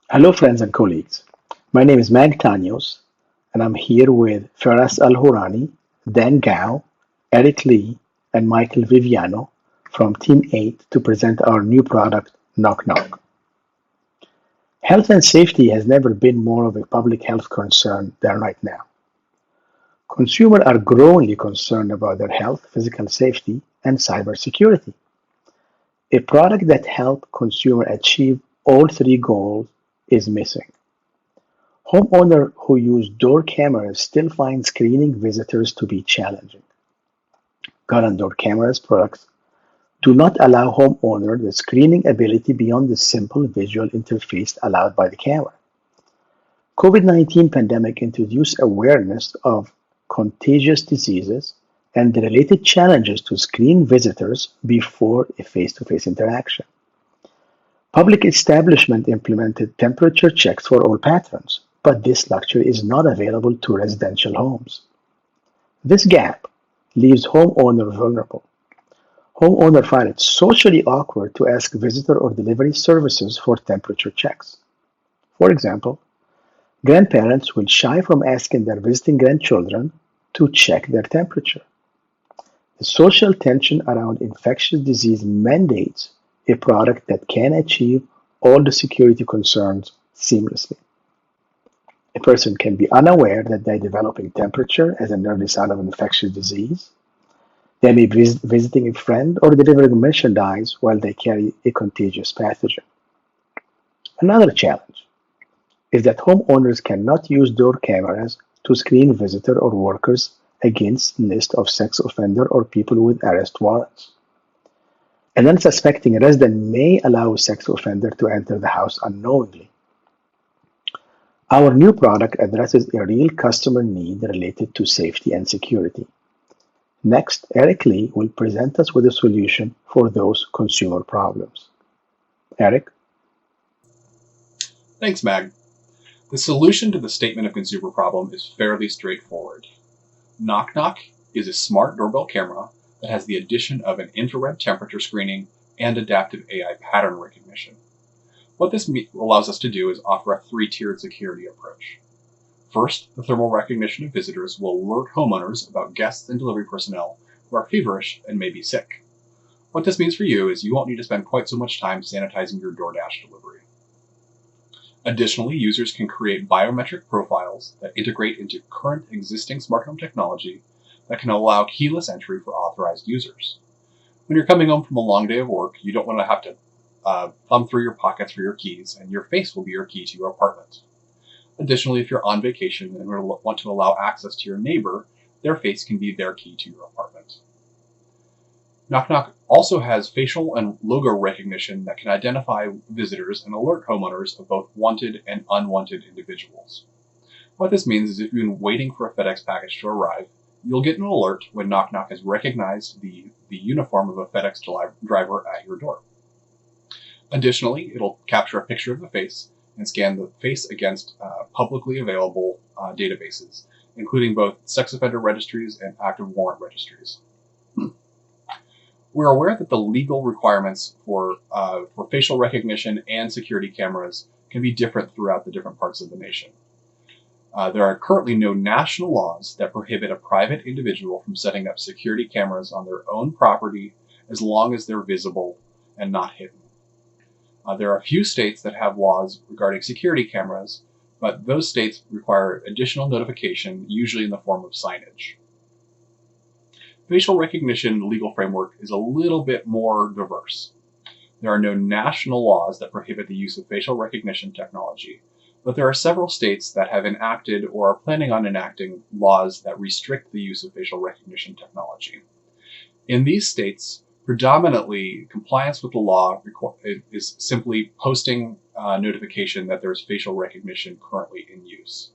Hello, friends and colleagues. My name is Mag Tanyos, and I'm here with Faraz Al Hourani, Dan Gao, Eric Lee, and Michael Viviano from Team 8 to present our new product, Knock Knock. Health and safety has never been more of a public health concern than right now. Consumers are growingly concerned about their health, physical safety, and cybersecurity. A product that helps consumers achieve all three goals is missing. Homeowners who use door cameras still find screening visitors to be challenging. Current door cameras products do not allow homeowners the screening ability beyond the simple visual interface allowed by the camera. COVID-19 pandemic introduced awareness of contagious diseases and the related challenges to screen visitors before a face-to-face interaction. Public establishments implemented temperature checks for all patrons, but this luxury is not available to residential homes. This gap leaves homeowners vulnerable. Homeowners find it socially awkward to ask visitor or delivery services for temperature checks. For example, grandparents will shy from asking their visiting grandchildren to check their temperature. The social tension around infectious disease mandates a product that can achieve all the security concerns seamlessly. A person can be unaware that they're developing temperature as an early sign of an infectious disease. They may be visiting a friend or delivering merchandise while they carry a contagious pathogen. Another challenge is that homeowners cannot use door cameras to screen visitors or workers against list of sex offender or people with arrest warrants. An unsuspecting resident may allow a sex offender to enter the house unknowingly. Our new product addresses a real customer need related to safety and security. Next, Eric Lee will present us with a solution for those consumer problems. Eric? Thanks, Mag. The solution to the statement of consumer problem is fairly straightforward. Knock Knock is a smart doorbell camera that has the addition of an infrared temperature screening and adaptive AI pattern recognition. What this allows us to do is offer a three-tiered security approach. First, the thermal recognition of visitors will alert homeowners about guests and delivery personnel who are feverish and may be sick. What this means for you is you won't need to spend quite so much time sanitizing your DoorDash delivery. Additionally, users can create biometric profiles that integrate into current existing smart home technology that can allow keyless entry for authorized users. When you're coming home from a long day of work, you don't want to have to thumb through your pockets for your keys, and your face will be your key to your apartment. Additionally, if you're on vacation and want to allow access to your neighbor, their face can be their key to your apartment. Knock Knock also has facial and logo recognition that can identify visitors and alert homeowners of both wanted and unwanted individuals. What this means is if you've been waiting for a FedEx package to arrive, you'll get an alert when Knock Knock has recognized the uniform of a FedEx driver at your door. Additionally, it'll capture a picture of the face and scan the face against publicly available databases, including both sex offender registries and active warrant registries. We're aware that the legal requirements for facial recognition and security cameras can be different throughout the different parts of the nation. There are currently no national laws that prohibit a private individual from setting up security cameras on their own property as long as they're visible and not hidden. There are a few states that have laws regarding security cameras, but those states require additional notification, usually in the form of signage. Facial recognition legal framework is a little bit more diverse. There are no national laws that prohibit the use of facial recognition technology, but there are several states that have enacted or are planning on enacting laws that restrict the use of facial recognition technology. In these states, predominantly, compliance with the law is simply posting notification that there's facial recognition currently in use.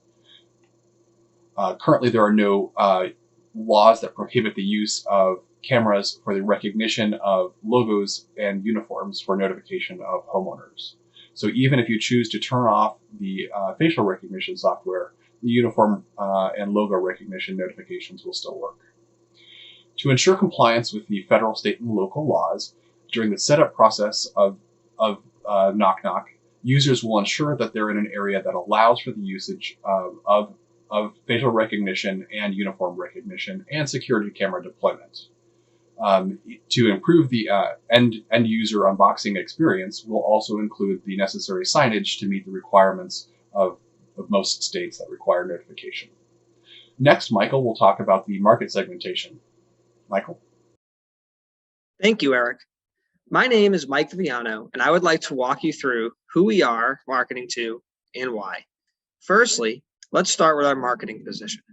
Currently, there are no laws that prohibit the use of cameras for the recognition of logos and uniforms for notification of homeowners. So even if you choose to turn off the facial recognition software, the uniform and logo recognition notifications will still work. To ensure compliance with the federal, state, and local laws, during the setup process of Knock Knock, Users will ensure that they're in an area that allows for the usage of facial recognition and uniform recognition and security camera deployment. To improve the end user unboxing experience, we'll also include the necessary signage to meet the requirements of most states that require notification. Next, Michael will talk about the market segmentation. Michael? Thank you, Eric. My name is Mike Viviano, and I would like to walk you through who we are marketing to and why. Firstly, let's start with our marketing position.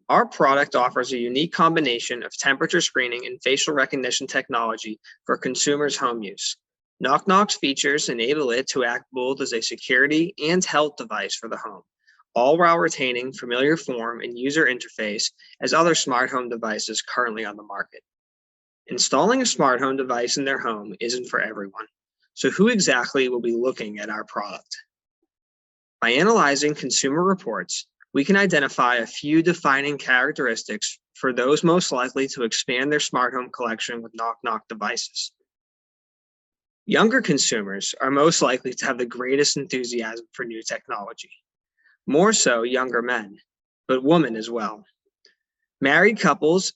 Our product offers a unique combination of temperature screening and facial recognition technology for consumers' home use. Knock Knock's features enable it to act both as a security and health device for the home, all while retaining familiar form and user interface as other smart home devices currently on the market. Installing a smart home device in their home isn't for everyone, so who exactly will be looking at our product? By analyzing consumer reports, we can identify a few defining characteristics for those most likely to expand their smart home collection with Knock Knock devices. Younger consumers are most likely to have the greatest enthusiasm for new technology, more so younger men, but women as well. Married couples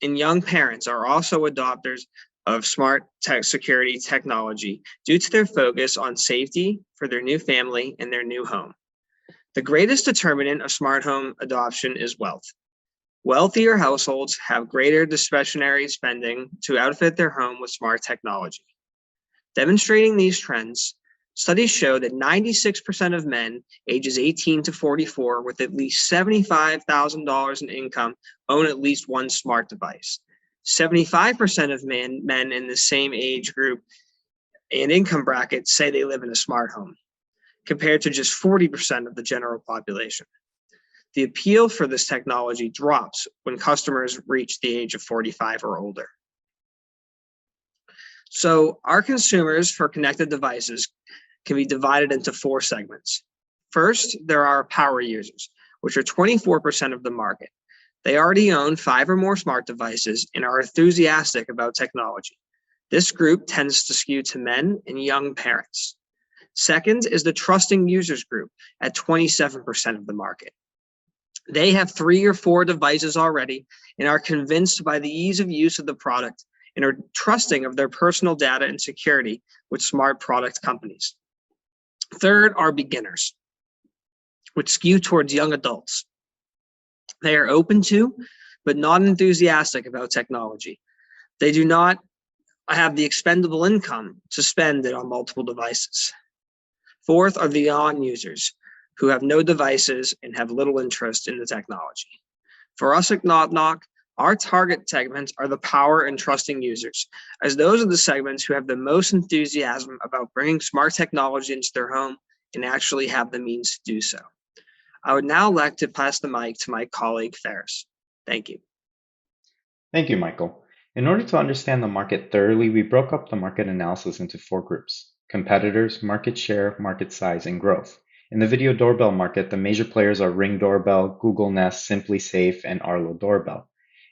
and young parents are also adopters of smart tech security technology due to their focus on safety for their new family and their new home. The greatest determinant of smart home adoption is wealth. Wealthier households have greater discretionary spending to outfit their home with smart technology. Demonstrating these trends, studies show that 96% of men ages 18 to 44 with at least $75,000 in income own at least one smart device. 75% of men in the same age group and income bracket say they live in a smart home, compared to just 40% of the general population. The appeal for this technology drops when customers reach the age of 45 or older. So our consumers for connected devices can be divided into 4 segments. First, there are power users, which are 24% of the market. They already own 5 or more smart devices and are enthusiastic about technology. This group tends to skew to men and young parents. Second is the trusting users group at 27% of the market. They have 3 or 4 devices already and are convinced by the ease of use of the product and are trusting of their personal data and security with smart product companies. Third are beginners, which skew towards young adults. They are open to, but not enthusiastic about technology. They do not have the expendable income to spend it on multiple devices. Fourth are the non-users, who have no devices and have little interest in the technology. For us at Knock Knock, our target segments are the power and trusting users, as those are the segments who have the most enthusiasm about bringing smart technology into their home and actually have the means to do so. I would now like to pass the mic to my colleague, Ferris. Thank you. Thank you, Michael. In order to understand the market thoroughly, we broke up the market analysis into 4 groups: competitors, market share, market size, and growth. In the video doorbell market, the major players are Ring Doorbell, Google Nest, Simply Safe, and Arlo Doorbell.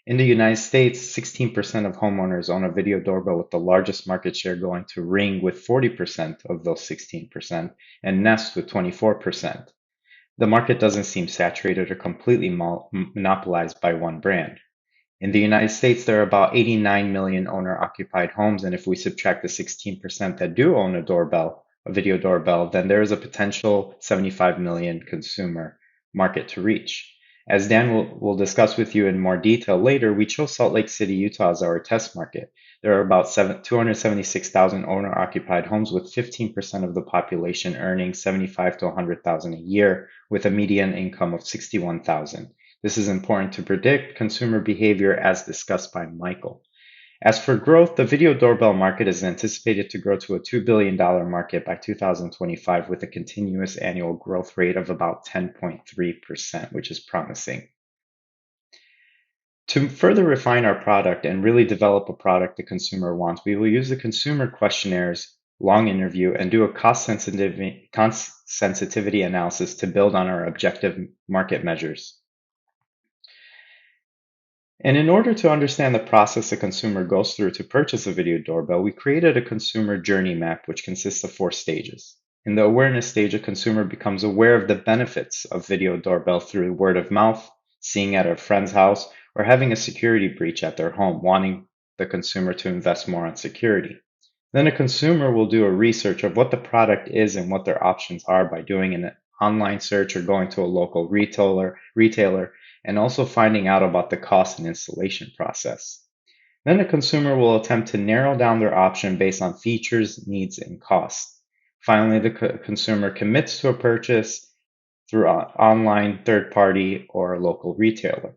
In the United States, 16% of homeowners own a video doorbell, with the largest market share going to Ring with 40% of those 16% and Nest with 24%. The market doesn't seem saturated or completely monopolized by one brand. In the United States, there are about 89 million owner-occupied homes, and if we subtract the 16% that do own a video doorbell, then there is a potential 75 million consumer market to reach. As Dan will discuss with you in more detail later, we chose Salt Lake City, Utah as our test market. There are about 276,000 owner-occupied homes, with 15% of the population earning 75 to 100,000 a year, with a median income of 61,000. This is important to predict consumer behavior, as discussed by Michael. As for growth, the video doorbell market is anticipated to grow to a $2 billion market by 2025, with a continuous annual growth rate of about 10.3%, which is promising. To further refine our product and really develop a product the consumer wants, we will use the consumer questionnaires, long interview, and do a cost sensitivity analysis to build on our objective market measures. And in order to understand the process a consumer goes through to purchase a video doorbell, we created a consumer journey map, which consists of 4 stages. In the awareness stage, a consumer becomes aware of the benefits of video doorbell through word of mouth, seeing at a friend's house, or having a security breach at their home, wanting the consumer to invest more on security. Then a consumer will do a research of what the product is and what their options are by doing an online search or going to a local retailer, and also finding out about the cost and installation process. Then a consumer will attempt to narrow down their option based on features, needs, and cost. Finally, the consumer commits to a purchase through an online third party or a local retailer.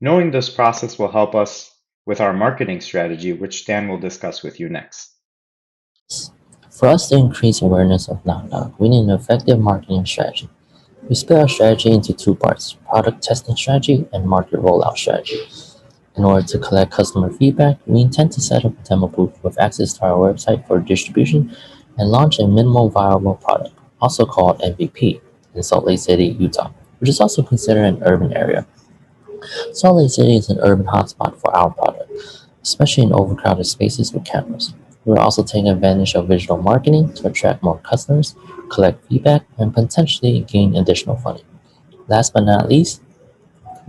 Knowing this process will help us with our marketing strategy, which Dan will discuss with you next. For us to increase awareness of Knock Knock, we need an effective marketing strategy. We split our strategy into two parts: product testing strategy and market rollout strategy. In order to collect customer feedback, we intend to set up a demo booth with access to our website for distribution and launch a minimal viable product, also called MVP, in Salt Lake City, Utah, which is also considered an urban area. Salt Lake City is an urban hotspot for our product, especially in overcrowded spaces with cameras. We are also taking advantage of visual marketing to attract more customers, collect feedback, and potentially gain additional funding. Last but not least,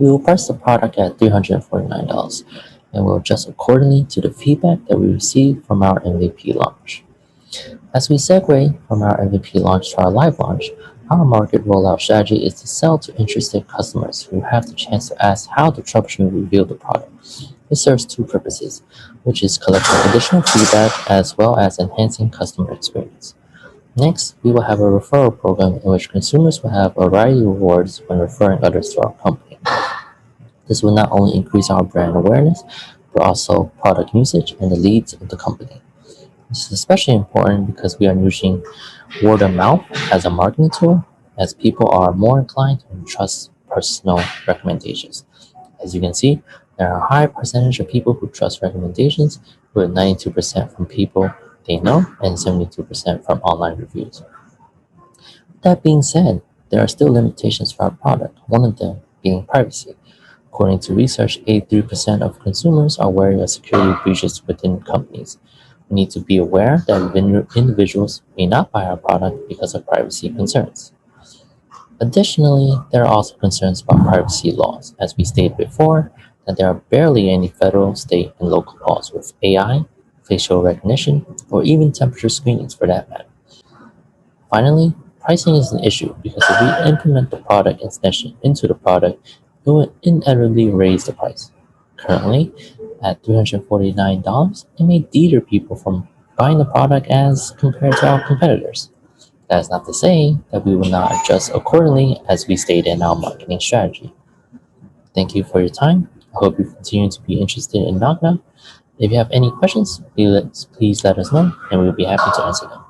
we will price the product at $349 and will adjust accordingly to the feedback that we receive from our MVP launch. As we segue from our MVP launch to our live launch, our market rollout strategy is to sell to interested customers who have the chance to ask how the troubleshooting revealed the product. This serves two purposes, which is collecting additional feedback as well as enhancing customer experience. Next, we will have a referral program in which consumers will have a variety of rewards when referring others to our company. This will not only increase our brand awareness, but also product usage and the leads of the company. This is especially important because we are using word of mouth as a marketing tool, as people are more inclined to trust personal recommendations. As you can see, there are a high percentage of people who trust recommendations, with 92% from people they know and 72% from online reviews. That being said, there are still limitations for our product, one of them being privacy. According to research, 83% of consumers are wary of security breaches within companies. We need to be aware that individuals may not buy our product because of privacy concerns. Additionally, there are also concerns about privacy laws. As we stated before, that there are barely any federal, state, and local laws with AI, facial recognition, or even temperature screenings for that matter. Finally, pricing is an issue because if we implement the product extension into the product, it will inevitably raise the price. Currently, at $349, it may deter people from buying the product as compared to our competitors. That is not to say that we will not adjust accordingly as we stated in our marketing strategy. Thank you for your time. I hope you continue to be interested in Knock Knock. If you have any questions, please let us know and we will be happy to answer them.